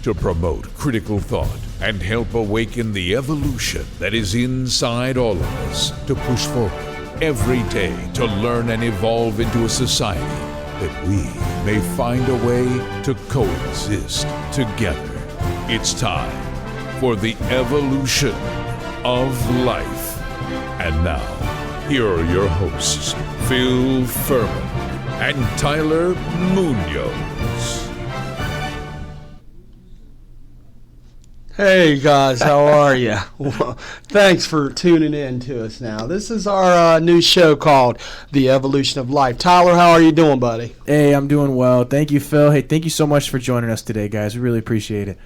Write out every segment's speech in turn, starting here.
to promote critical thought and help awaken the evolution that is inside all of us to push forward every day to learn and evolve into a society that we may find a way to coexist together. It's time for the evolution of life. And now, here are your hosts, Phil Furman and Tyler Munoz. Hey guys, how are you? Well, thanks for tuning in to us now. This is our new show called The Evolution of Life. Tyler, how are you doing, buddy? Hey, I'm doing well. Thank you, Phil. Hey, thank you so much for joining us today, guys. We really appreciate it.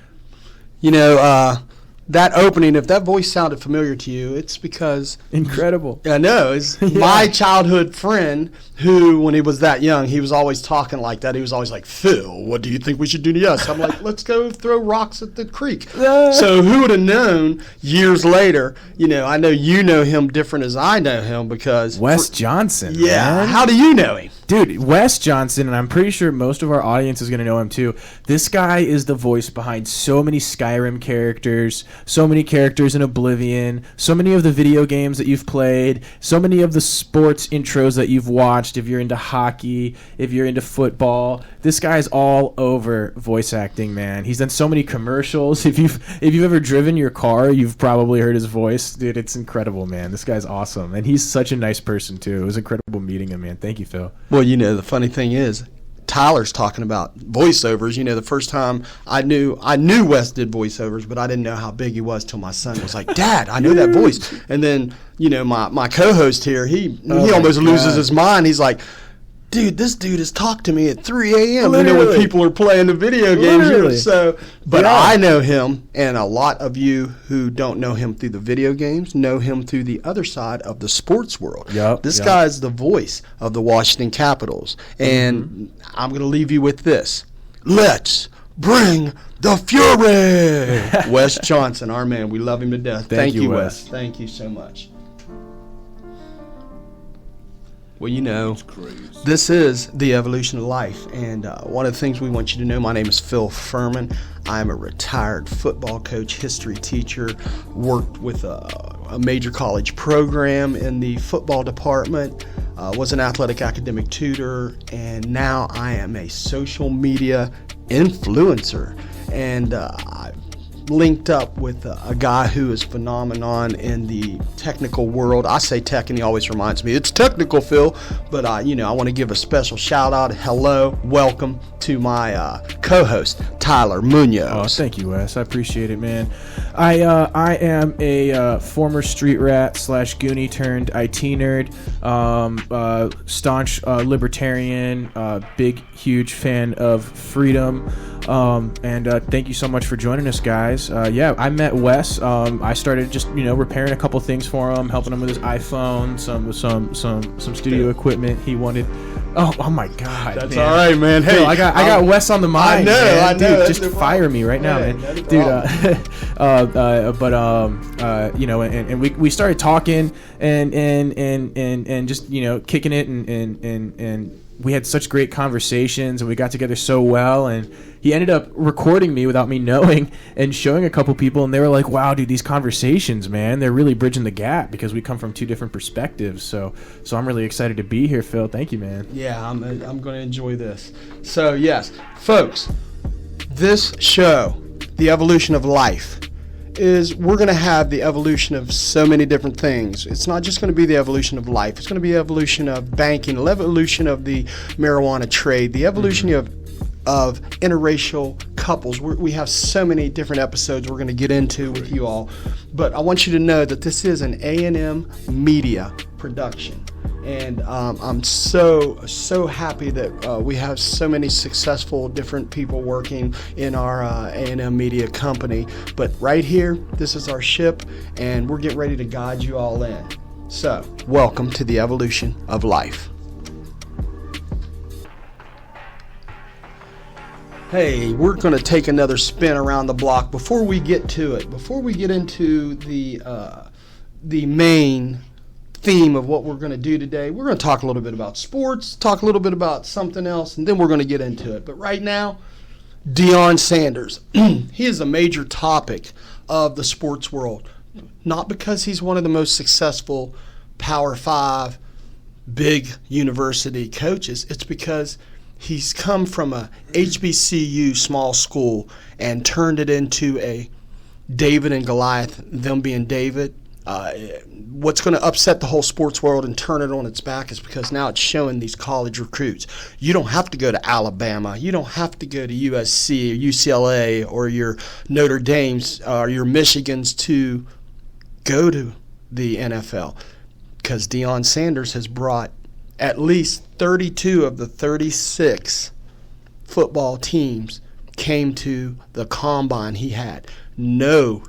You know, that opening, if that voice sounded familiar to you, it's because... Incredible. I know. It's my childhood friend who, when he was that young, he was always talking like that. He was always like, Phil, what do you think we should do to us? I'm like, let's go throw rocks at the creek. So who would have known years later, you know, I know you know him different as I know him because... Wes Johnson, Yeah. man. How do you know him? Dude, Wes Johnson, and I'm pretty sure most of our audience is going to know him too. This guy is the voice behind so many Skyrim characters, so many characters in Oblivion, so many of the video games that you've played, so many of the sports intros that you've watched. If you're into hockey, if you're into football, this guy's all over voice acting, man. He's done so many commercials. If you've ever driven your car, you've probably heard his voice. Dude, it's incredible, man. This guy's awesome, and he's such a nice person too. It was incredible meeting him, man. Thank you, Phil. Well, you know, the funny thing is, Tyler's talking about voiceovers. You know, the first time I knew Wes did voiceovers, but I didn't know how big he was till my son was like, Dad, I know that voice. And then, you know, my co-host here, he almost loses his mind. He's like, dude, this dude has talked to me at 3 a.m. Literally. You know, when people are playing the video games. Literally. So, but Yeah. I know him, and a lot of you who don't know him through the video games know him through the other side of the sports world. This guy is the voice of the Washington Capitals. And I'm going to leave you with this. Let's bring the Fury! Wes Johnson, our man. We love him to death. Thank you, Wes. Wes. Thank you so much. Well, you know, this is The Evolution of Life, and one of the things we want you to know, my name is Phil Furman. I'm a retired football coach, history teacher, worked with a major college program in the football department, was an athletic academic tutor, and now I am a social media influencer. And I've linked up with a guy who is phenomenon in the technical world. I say tech, and he always reminds me it's technical, Phil. But you know, I want to give a special shout out, hello, welcome to my co-host Tyler Munoz. Oh, thank you, Wes. I appreciate it, man. I am a former street rat / Goonie turned IT nerd, staunch libertarian, big huge fan of freedom, and thank you so much for joining us, guys. Yeah, I met Wes. I started just repairing a couple things for him, helping him with his iPhone, some studio equipment he wanted. Oh my God! That's man. All right, man. Hey, Phil, I got Wes on the mind. I know. Dude, just fire me right now, man. Dude, and we started talking and just kicking it and we had such great conversations and we got together so well, and he ended up recording me without me knowing and showing a couple people, and they were like, wow, dude, these conversations, man, they're really bridging the gap because we come from two different perspectives. So I'm really excited to be here, Phil. Thank you, man. Yeah, I'm going to enjoy this. So yes, folks, this show, The Evolution of Life, is we're going to have the evolution of so many different things. It's not just going to be the evolution of life. It's going to be the evolution of banking, the evolution of the marijuana trade, the evolution of interracial couples. We have so many different episodes we're going to get into with you all. But I want you to know that this is an A&M Media production. And I'm so happy that we have so many successful different people working in our A&M Media company. But right here, this is our ship, and we're getting ready to guide you all in. So, welcome to the evolution of life. Hey, we're going to take another spin around the block. Before we get to it, before we get into the main theme of what we're going to do today, we're going to talk a little bit about sports, talk a little bit about something else, and then we're going to get into it. But right now, Deion Sanders. He is a major topic of the sports world, not because he's one of the most successful Power 5 big university coaches. It's because he's come from a HBCU small school and turned it into a David and Goliath, them being David. What's going to upset the whole sports world and turn it on its back is because now it's showing these college recruits. You don't have to go to Alabama. You don't have to go to USC or UCLA or your Notre Dames or your Michigans to go to the NFL, because Deion Sanders has brought at least 32 of the 36 football teams came to the combine he had. No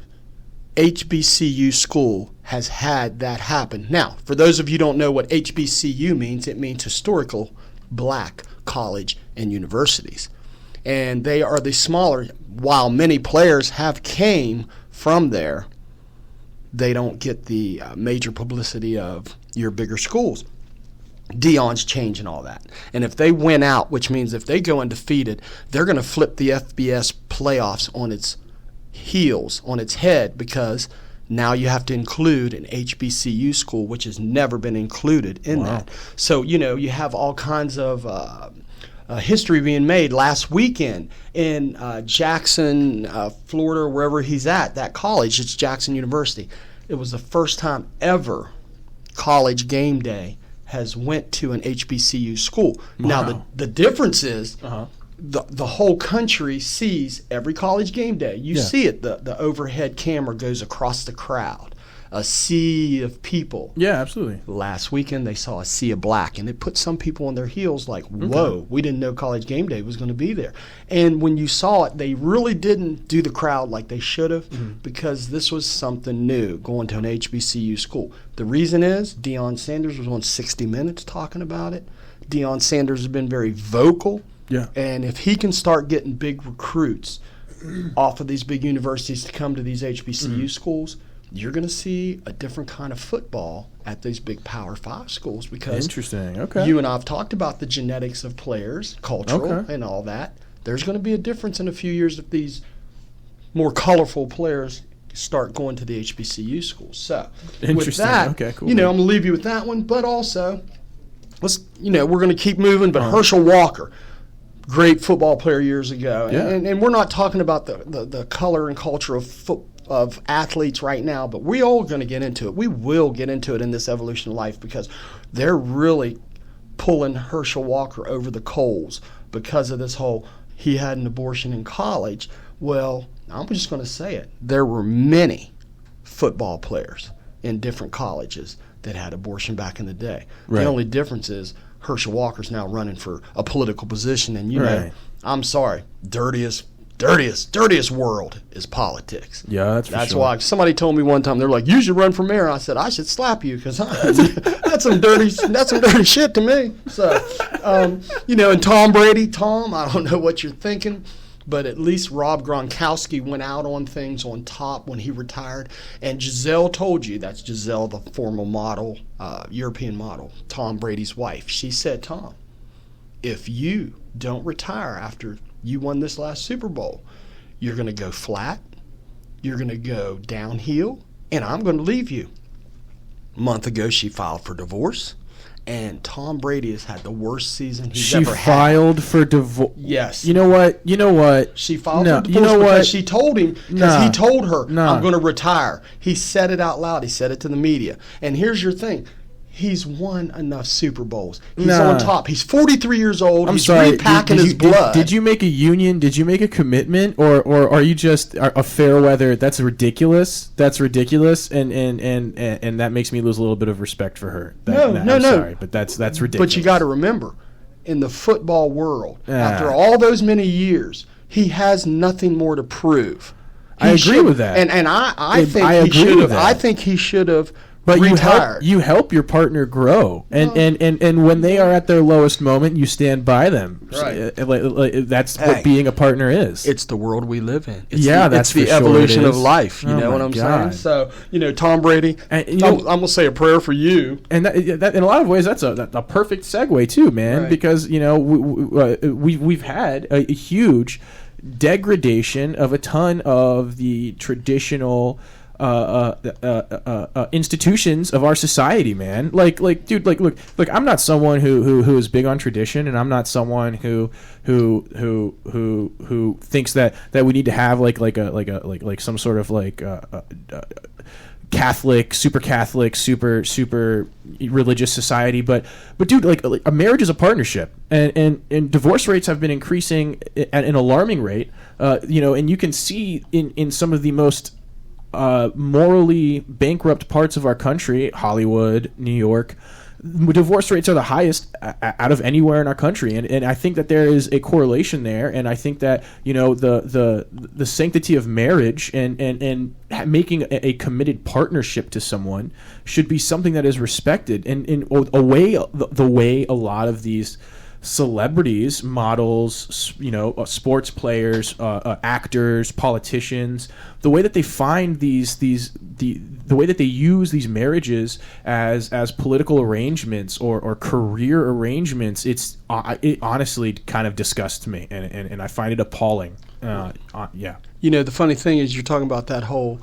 HBCU school has had that happen. Now, for those of you who don't know what HBCU means, it means historical black college and universities. And they are the smaller, while many players have came from there, they don't get the major publicity of your bigger schools. Deion's changing all that. And if they win out, which means if they go undefeated, they're going to flip the FBS playoffs on its heels, on its head, because now you have to include an HBCU school, which has never been included in that. So, you have all kinds of history being made. Last weekend in Jackson, Florida, wherever he's at, that college, it's Jackson University. It was the first time ever College Game Day has went to an HBCU school. Wow. Now, the difference is the whole country sees every College Game Day. You see it. The overhead camera goes across the crowd. A sea of people. Yeah, absolutely. Last weekend, they saw a sea of black, and it put some people on their heels like, whoa, we didn't know College Game Day was going to be there. And when you saw it, they really didn't do the crowd like they should have, because this was something new, going to an HBCU school. The reason is Deion Sanders was on 60 Minutes talking about it. Deion Sanders has been very vocal. Yeah. And if he can start getting big recruits off of these big universities to come to these HBCU schools, you're going to see a different kind of football at these big Power 5 schools, because Interesting. Okay. you and I have talked about the genetics of players, cultural and all that. There's going to be a difference in a few years if these more colorful players start going to the HBCU schools. So with Interesting. that, Okay, cool. I'm going to leave you with that one, but also we're going to keep moving, but Herschel Walker, great football player years ago. Yeah. And we're not talking about the color and culture of athletes right now, but we all going to get into it. We will get into it in this evolution of life, because they're really pulling Herschel Walker over the coals because of this whole he had an abortion in college. Well, I'm just going to say it. There were many football players in different colleges that had abortion back in the day. Right. The only difference is Herschel Walker's now running for a political position, and Right. I'm sorry, dirtiest world is politics. Yeah, that's for That's sure. why somebody told me one time, they're like, "You should run for mayor." I said, "I should slap you, because that's some dirty shit to me." So, and Tom Brady, I don't know what you're thinking, but at least Rob Gronkowski went out on things on top when he retired. And Giselle told you, that's Giselle, the former model, European model, Tom Brady's wife. She said, "Tom, if you don't retire after you won this last Super Bowl, you're going to go flat, you're going to go downhill, and I'm going to leave you." A month ago, she filed for divorce, and Tom Brady has had the worst season he's She ever had. filed for divorce. Yes. You know what? She filed No, for divorce because she told him, because he told her, "I'm going to retire." He said it out loud. He said it to the media. And here's your thing. He's won enough Super Bowls. He's on top. He's 43 years old. He's repacking his blood. Did you make a union? Did you make a commitment, or are you just a fair weather? That's ridiculous. That's ridiculous, and that makes me lose a little bit of respect for her. I'm sorry, but that's ridiculous. But you got to remember, in the football world, after all those many years, he has nothing more to prove. I agree with that, and I think he should have. I think he should have. But retired. you help your partner grow, and when they are at their lowest moment, you stand by them. Right. That's what being a partner is. It's the world we live in. It's that's the for sure evolution it of is. life. You Oh know what my I'm God. saying? So Tom Brady. And, I'm gonna say a prayer for you. And that, in a lot of ways, that's a perfect segue too, man. Right. Because we've had a huge degradation of a ton of the traditional institutions of our society, man. Dude, look, I'm not someone who is big on tradition, and I'm not someone who thinks that we need to have like some sort of Catholic, super religious society, but dude, like a marriage is a partnership, and divorce rates have been increasing at an alarming rate, and you can see in some of the most morally bankrupt parts of our country, Hollywood, New York, divorce rates are the highest out of anywhere in our country, and I think that there is a correlation there, and I think that the sanctity of marriage and making a committed partnership to someone should be something that is respected, and in a way, the way a lot of these celebrities, models, sports players, actors, politicians, the way that they find the way that they use these marriages as political arrangements or career arrangements, it honestly kind of disgusts me, and I find it appalling. Yeah. The funny thing is, you're talking about that whole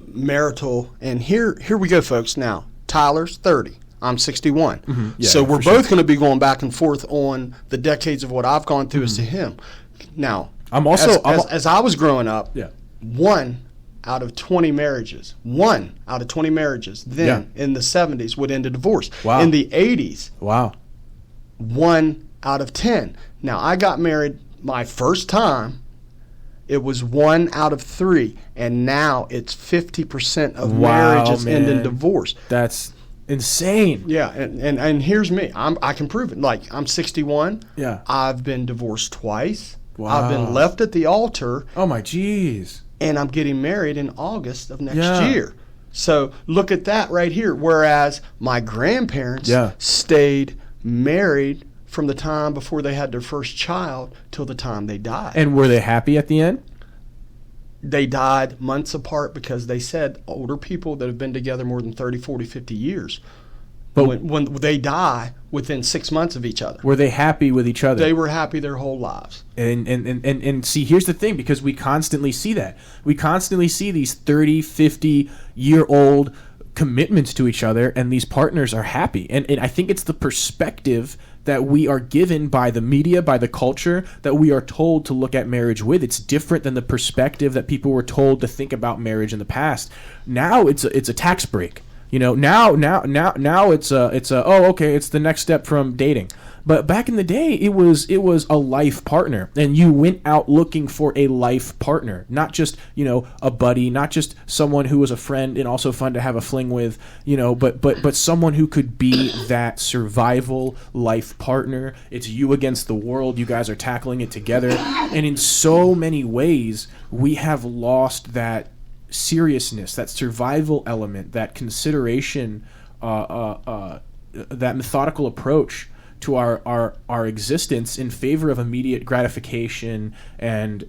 marital, and here we go, folks. Now, Tyler's 30. I'm 61. Mm-hmm. Yeah, so we're both going to be going back and forth on the decades of what I've gone through as to him. Now, as I was growing up, yeah, 1 out of 20 marriages, then in the 70s would end in divorce. Wow. In the 80s, wow, 1 out of 10. Now, I got married my first time. It was 1 out of 3, and now it's 50% of marriages end in divorce. That's insane. Yeah, and here's me. I can prove it. Like, I'm 61. Yeah. I've been divorced twice. Wow. I've been left at the altar. Oh my jeez. And I'm getting married in August of next year. So look at that right here. Whereas my grandparents stayed married from the time before they had their first child till the time they died. And were they happy at the end? They died months apart because they said older people that have been together more than 30, 40, 50 years, but when they die within 6 months of each other. Were they happy with each other? They were happy their whole lives. And see, here's the thing, because we constantly see that. We constantly see these 30, 50-year-old commitments to each other, and these partners are happy. And I think it's the perspective that we are given by the media, by the culture, that we are told to look at marriage with. It's different than the perspective that people were told to think about marriage in the past. Now it's a tax break. Now it's the next step from dating. But back in the day, it was a life partner, and you went out looking for a life partner, not just a buddy, not just someone who was a friend and also fun to have a fling with, but someone who could be that survival life partner. It's you against the world. You guys are tackling it together, and in so many ways, we have lost that seriousness, that survival element, that consideration, that methodical approach to our existence in favor of immediate gratification and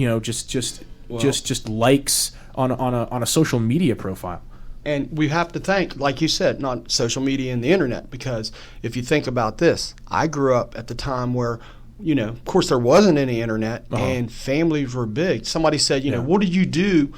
just likes on a social media profile. And we have to thank, like you said, not social media and the internet, because if you think about this, I grew up at the time where, of course there wasn't any internet, and families were big. Somebody said, what do you do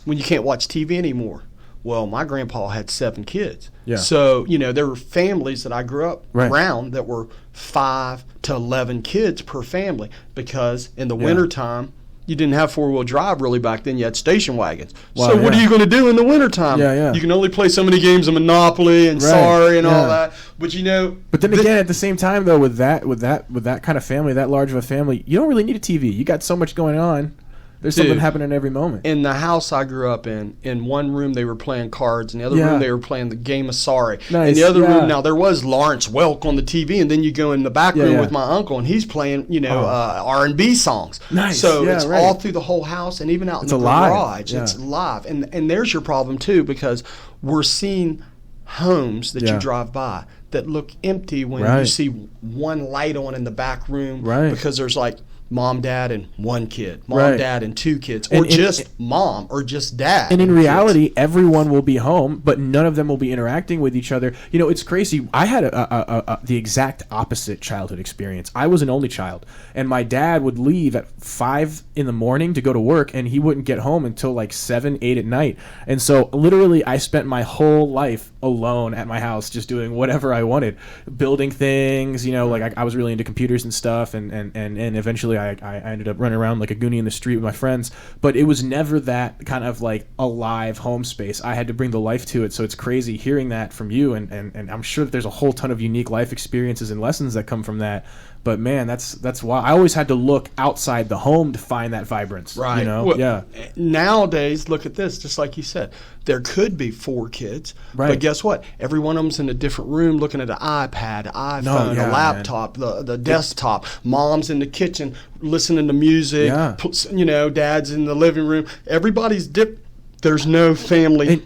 when you can't watch TV anymore? Well, my grandpa had 7 kids. Yeah. So, there were families that I grew up around that were 5 to 11 kids per family, because in the wintertime, you didn't have 4-wheel drive really back then. You had station wagons. Wow, so what are you going to do in the wintertime? Yeah. You can only play so many games of Monopoly and Sorry and all that. But But then again, at the same time though, with that kind of family, that large of a family, you don't really need a TV. You got so much going on. There's something happening every moment. In the house I grew up in one room they were playing cards, in the other room they were playing the game of Sorry. Nice. In the other room, now there was Lawrence Welk on the TV, and then you go in the back room with my uncle, and he's playing, R&B songs. Nice. So it's all through the whole house, and even out in the garage, Yeah. it's live. And there's your problem too, because we're seeing homes that you drive by that look empty when you see one light on in the back room, because there's like mom, dad, and one kid, mom, Right. dad, and two kids, or And- just mom, or just dad. And in and kids. reality, everyone will be home, but none of them will be interacting with each other. You know, it's crazy. I had the exact opposite childhood experience. I was an only child, and my dad would leave at 5 in the morning to go to work, and he wouldn't get home until like 7, 8 at night. And so, literally, I spent my whole life alone at my house, just doing whatever I wanted, building things. You know, like I was really into computers and stuff, and eventually I ended up running around like a goonie in the street with my friends. But it was never that kind of like alive home space. I had to bring the life to it. So it's crazy hearing that from you, and I'm sure that there's a whole ton of unique life experiences and lessons that come from that. But man, that's why I always had to look outside the home to find that vibrance. Right. You know? Well, yeah. Nowadays, look at this. Just like you said, there could be 4 kids, Right. but guess what? Every one of them's in a different room, looking at an iPad, iPhone, yeah, a laptop, the desktop. Mom's in the kitchen, listening to music. Yeah. You know, dad's in the living room. Everybody's There's no family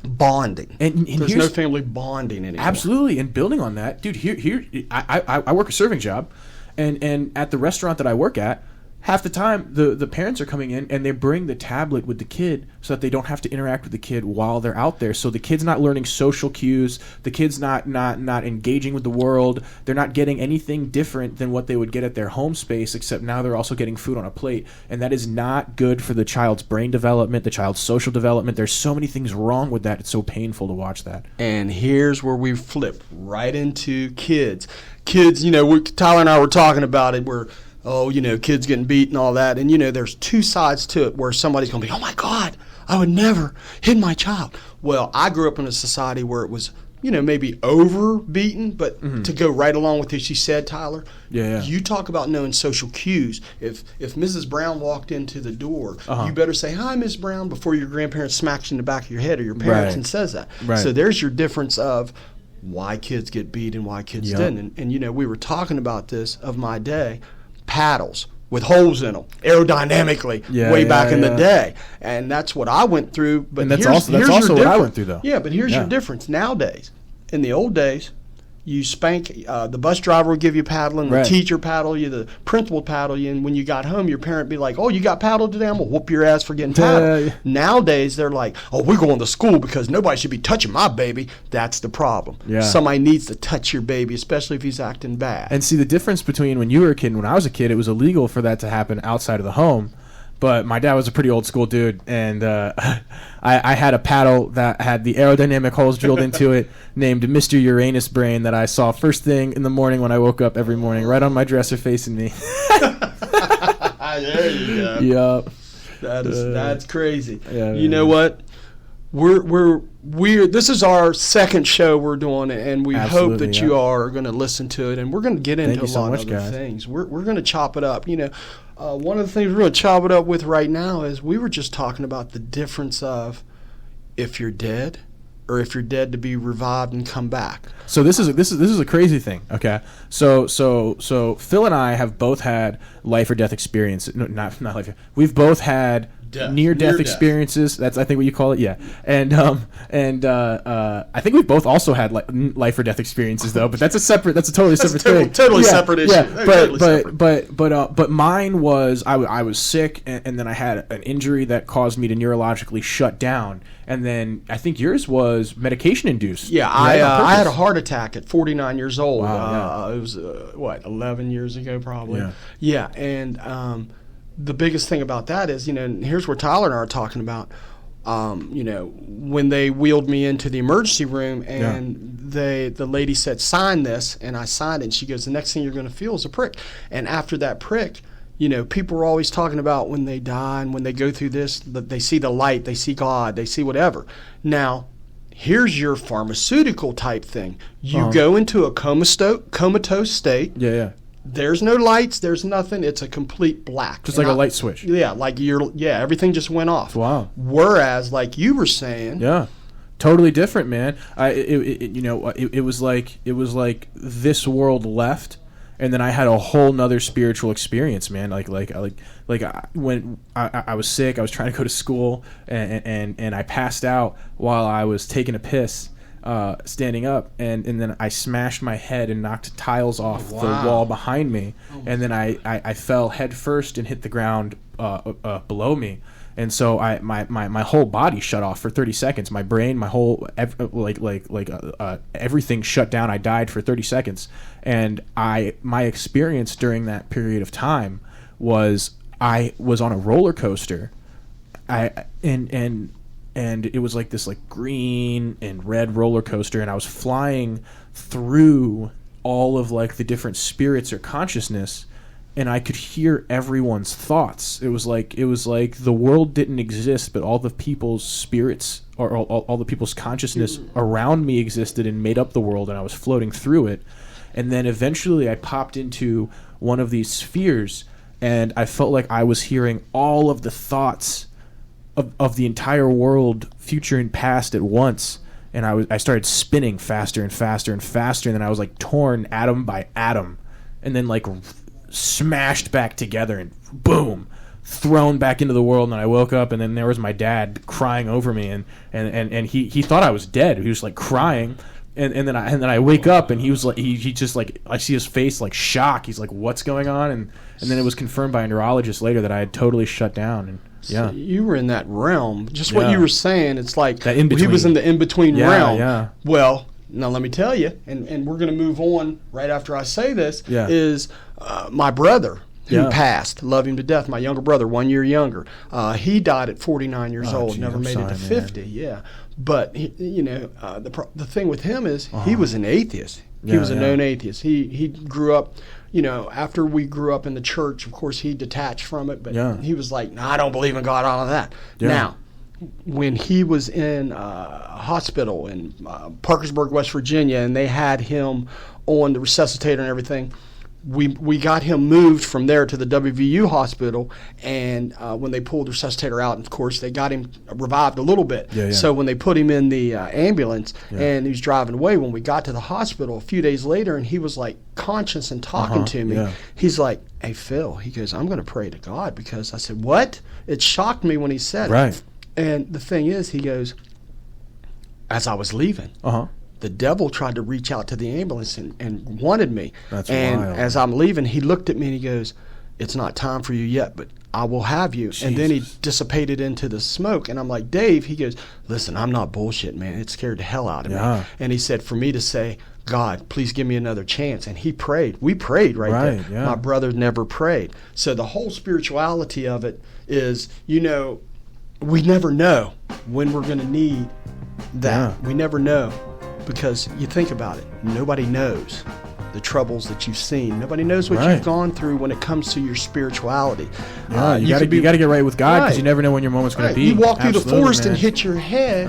bonding. And There's no here's- family bonding anymore. Absolutely, and building on that, dude. Here, I work a serving job, and at the restaurant that I work at, half the time the parents are coming in and they bring the tablet with the kid so that they don't have to interact with the kid while they're out there. So the kid's not learning social cues. The kid's not engaging with the world. They're not getting anything different than what they would get at their home space, except now they're also getting food on a plate, and that is not good for the child's brain development, the child's social development. There's so many things wrong with that. It's so painful to watch that. And here's where we flip right into kids. Kids, you know, Tyler and I were talking about it where, oh, you know, kids getting beat and all that. And, you know, there's 2 sides to it where somebody's going to be, oh, my God, I would never hit my child. Well, I grew up in a society where it was, you know, maybe over beaten, but to go right along with what you said, Tyler, Yeah. you talk about knowing social cues. If Mrs. Brown walked into the door, you better say, hi, Miss Brown, before your grandparents smacks you in the back of your head or your parents Right. and says that. Right. So there's your difference of why kids get beat and why kids Yep. didn't. And, you know, we were talking about this of my day, paddles with holes in them, aerodynamically, Yeah, way yeah, back in the yeah. day. And that's what I went through. But And that's here's, also- that's here's your also what I difference. went through, though. Yeah, but here's Yeah. your difference. Nowadays, in the old days, you spank, the bus driver would give you paddling, the Right. teacher paddle you, the principal paddle you, and when you got home, your parent be like, oh, you got paddled today? I'm going to whoop your ass for getting paddled. Yeah. Nowadays, they're like, oh, we're going to school because nobody should be touching my baby. That's the problem. Yeah. Somebody needs to touch your baby, especially if he's acting bad. And see, the difference between when you were a kid and when I was a kid, it was illegal for that to happen outside of the home. But my dad was a pretty old school dude, and I had a paddle that had the aerodynamic holes drilled into it, named Mr. Uranus Brain, that I saw first thing in the morning when I woke up every morning, right on my dresser facing me. There you go. Yup. That's crazy. Yeah, you know what? We're this is our second show we're doing, and we hope Absolutely, that yeah. you are going to listen to it, and we're going to get into you a so lot much, of other guys. things. We're going to chop it up. You know, one of the things we're going to chop it up with right now is we were just talking about the difference of if you're dead or if you're dead to be revived and come back. So this is a crazy thing. Okay, so Phil and I have both had life or death experiences. No, not life. We've both had Death. near death Near-death. experiences. That's I think what you call it. Yeah, and I think we've both also had life or death experiences though. But that's a totally separate thing. Totally Yeah, separate issue. Yeah, Totally separate. but mine was I was sick and then I had an injury that caused me to neurologically shut down. And then I think yours was medication induced. Yeah, right, on I had a purpose. heart attack at 49 years old. Wow, It was, 11 years ago probably. Yeah. Yeah, and the biggest thing about that is, you know, and here's where Tyler and I are talking about, you know, when they wheeled me into the emergency room and the lady said, sign this, and I signed it, and she goes, the next thing you're going to feel is a prick. And after that prick, you know, people are always talking about when they die and when they go through this, that they see the light, they see God, they see whatever. Now, here's your pharmaceutical type thing. You go into a comatose state. Yeah. There's no lights. There's nothing. It's a complete black. Just like a light switch. Yeah, like everything just went off. Wow. Whereas, like you were saying, Yeah, totally different, man. It was like this world left, and then I had a whole nother spiritual experience, man. When I was sick, I was trying to go to school, and I passed out while I was taking a piss. standing up, and then I smashed my head and knocked tiles off the wall behind me, and then I fell head first and hit the ground below me. And so my whole body shut off for 30 seconds. My brain, my whole everything shut down. I died for 30 seconds. And my experience during that period of time was I was on a roller coaster. And it was like this like green and red roller coaster, and I was flying through all of like the different spirits or consciousness, and I could hear everyone's thoughts. It was like the world didn't exist, but all the people's spirits or all the people's consciousness around me existed and made up the world, and I was floating through it. And then eventually I popped into one of these spheres, and I felt like I was hearing all of the thoughts of the entire world, future and past, at once. And I started spinning faster and faster and faster, and then I was like torn atom by atom, and then like smashed back together and boom, thrown back into the world. And I woke up, and then there was my dad crying over me, and he thought I was dead. He was like crying, and then I wake up, and he was like he just like, I see his face like shock. He's like, what's going on? And then it was confirmed by a neurologist later that I had totally shut down. And yeah, so you were in that realm. Just what you were saying, it's like that in-between. He was in the in-between realm. Yeah. Well, now let me tell you, and we're going to move on right after I say this, is my brother who passed, love him to death, my younger brother, 1 year younger. He died at 49 years old, never made it to 50, But, the thing with him is he was an atheist. He was a known atheist. He grew up, after we grew up in the church, of course, he detached from it, but he was like, I don't believe in God, all of that. Yeah. Now, when he was in a hospital in Parkersburg, West Virginia, and they had him on the resuscitator and everything, we got him moved from there to the WVU hospital, and when they pulled the resuscitator out, of course, they got him revived a little bit. So when they put him in the ambulance and he was driving away, when we got to the hospital a few days later, and he was like conscious and talking to me, he's like, hey, Phil, he goes, I'm going to pray to God, because I said, what? It shocked me when he said it. And the thing is, he goes, as I was leaving, the devil tried to reach out to the ambulance and wanted me. That's wild. As I'm leaving, he looked at me and he goes, it's not time for you yet, but I will have you. Jesus. And then he dissipated into the smoke. And I'm like, Dave, he goes, listen, I'm not bullshit, man. It scared the hell out of me. And he said, for me to say, God, please give me another chance. And he prayed. We prayed right there. Yeah. My brother never prayed. So the whole spirituality of it is, we never know when we're going to need that. We never know, because you think about it, nobody knows the troubles that you've seen. Nobody knows what you've gone through when it comes to your spirituality. You got to get right with God, because you never know when your moment's going to be. You walk through the forest and hit your head,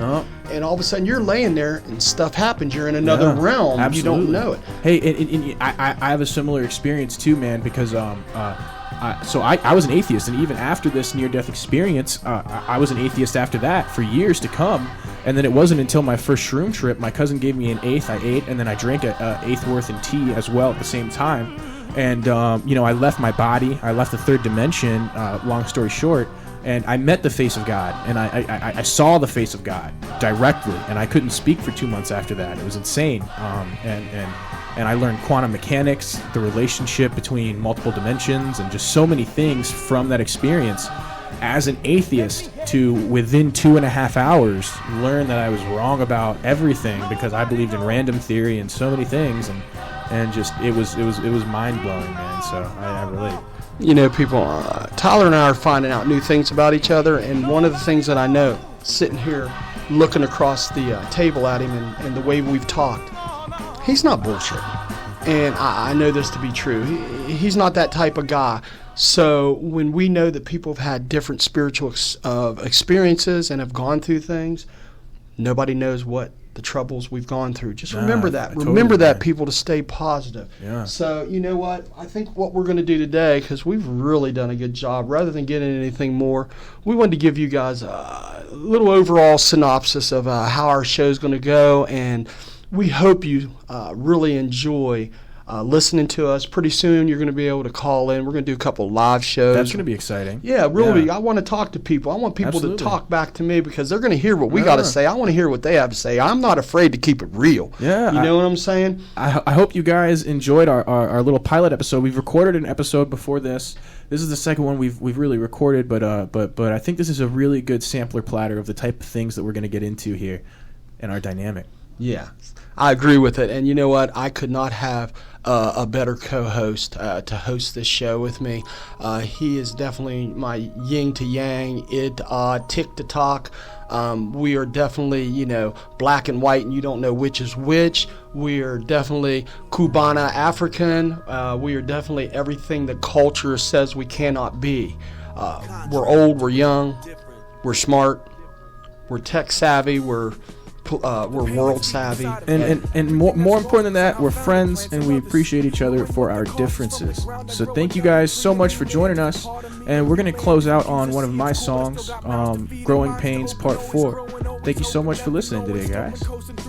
and all of a sudden you're laying there and stuff happens. You're in another realm. Absolutely. You don't know it. Hey, I have a similar experience too, man, because so I was an atheist, and even after this near-death experience, I was an atheist after that for years to come. And then it wasn't until my first shroom trip, my cousin gave me an eighth, I ate, and then I drank an eighth worth in tea as well at the same time. And, I left my body, I left the third dimension, long story short, and I met the face of God, and I saw the face of God directly, and I couldn't speak for 2 months after that. It was insane. And I learned quantum mechanics, the relationship between multiple dimensions, and just so many things from that experience. As an atheist, to within 2.5 hours learn that I was wrong about everything, because I believed in random theory and so many things, and just it was mind blowing, man. So I relate. People, Tyler and I are finding out new things about each other, and one of the things that I know, sitting here looking across the table at him and the way we've talked, he's not bullshit. And I know this to be true. He's not that type of guy. So when we know that people have had different spiritual experiences and have gone through things, nobody knows what the troubles we've gone through. Just remember that. Remember that, people, to stay positive. Yeah. So you know what? I think what we're going to do today, because we've really done a good job, rather than getting anything more, we wanted to give you guys a little overall synopsis of how our show's going to go, and we hope you really enjoy listening to us. Pretty soon you're going to be able to call in. We're going to do a couple live shows. That's going to be exciting. Yeah, really. I want to talk to people. I want people Absolutely. to talk back to me because they're going to hear what we got to say. I want to hear what they have to say. I'm not afraid to keep it real. Yeah, You know what I'm saying? I hope you guys enjoyed our little pilot episode. We've recorded an episode before this. This is the second one we've really recorded, but I think this is a really good sampler platter of the type of things that we're going to get into here in our dynamic. Yeah, I agree with it. And you know what? I could not have a better co-host to host this show with me. He is definitely my yin to yang, tick to talk. We are definitely, black and white, and you don't know which is which. We are definitely Cubana African. We are definitely everything the culture says we cannot be. We're old, we're young, we're smart, we're tech savvy, we're world savvy, and more important than that, we're friends and we appreciate each other for our differences. So thank you guys so much for joining us, and we're gonna close out on one of my songs, "Growing Pains Part 4." Thank you so much for listening today, guys.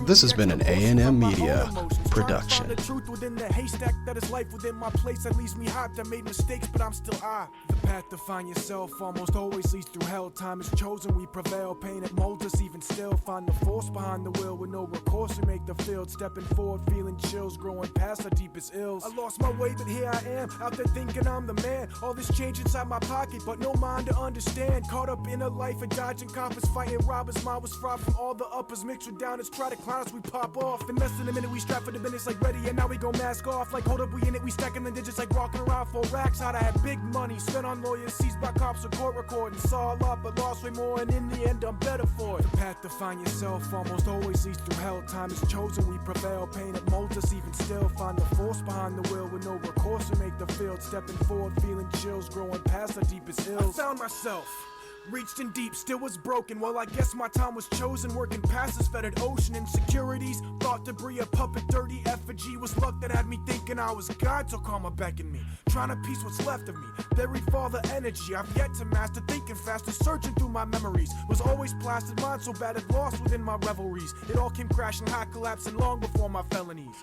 This has been an A&M Media production. The truth within the haystack, that is life within my place that leaves me hot. I made mistakes, but I'm still I. The path to find yourself almost always leads through hell. Time is chosen, we prevail. Pain it molds us even still. Find the force behind the wheel with no recourse. We make the field, stepping forward, feeling chills, growing past our deepest ills. I lost my way, but here I am, out there thinking I'm the man. All this change inside my pocket, but no mind to understand. Caught up in a life of dodging coppers, fighting robbers. Mine was fried from all the uppers, mixed with downers. Try to clown us, we pop off. In less than a minute, we strap for the business like ready, and now we go mask off. Like hold up, we in it, we stacking the digits like walking around 4 racks. How'd I have big money spent on lawyers, seized by cops or court recording. Saw a lot, but lost way more, and in the end, I'm better for it. The path to find yourself almost always leads through hell. Time is chosen, we prevail. Pain it molds us even still. Find the force behind the wheel with no recourse. We make the field, stepping forward, feeling chills, growing past our deepest ills. I found myself. Reached in deep, still was broken. Well, I guess my time was chosen. Working past this fettered ocean. Insecurities, thought debris, a puppet, dirty effigy. Was luck that had me thinking I was God, so karma beckoned me. Trying to piece what's left of me. Buried father energy, I've yet to master. Thinking faster, searching through my memories. Was always plastered, mind so bad it lost within my revelries. It all came crashing, high collapsing long before my felonies.